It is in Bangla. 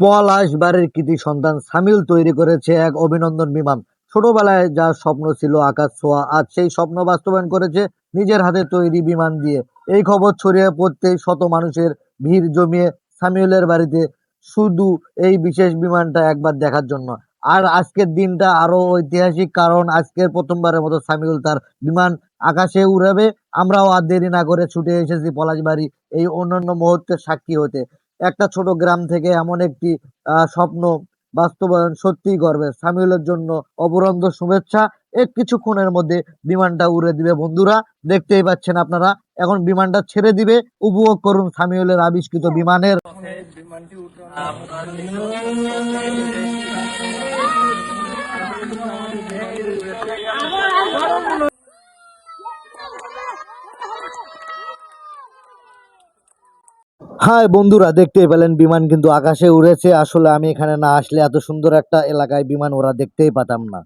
পলাশ বাড়ির কৃতি সন্তান সামিল তৈরি করেছে এক অভিনন্দন বিমান। ছোটবেলায় যার স্বপ্ন ছিল আকাশ ছোঁয়া, আজ সেই স্বপ্ন বাস্তবায়ন করেছে নিজের হাতে তৈরি বিমান দিয়ে। এই খবর ছড়িয়ে পড়তেই শত মানুষের ভিড় জমিয়ে সামিউলের বাড়িতে, শুধু এই বিশেষ বিমানটা একবার দেখার জন্য। আর আজকের দিনটা আরো ঐতিহাসিক, কারণ আজকের প্রথমবারের মতো সামিউল তার বিমান আকাশে উড়াবে। আমরাও আর দেরি না করে ছুটে এসেছি পলাশবাড়ি এই অন্যান্য মুহূর্তের সাক্ষী হতে। একটা ছোট গ্রাম থেকে এমন একটি স্বপ্ন বাস্তবায়ন সত্যিই গর্বের। সামিউলের জন্য অপরন্ত শুভেচ্ছা। কিছুক্ষণের মধ্যে বিমানটা উড়ে দিবে বন্ধুরা, দেখতেই পাচ্ছেন আপনারা। এখন বিমানটা ছেড়ে দিবে, উপভোগ করুন সামিউলের আবিষ্কৃত বিমানের। হ্যাঁ বন্ধুরা, দেখতেই পেলেন বিমান কিন্তু আকাশে উড়েছে। আসলে আমি এখানে না আসলে এত সুন্দর একটা এলাকায় বিমান ওরা দেখতেই পাতাম না।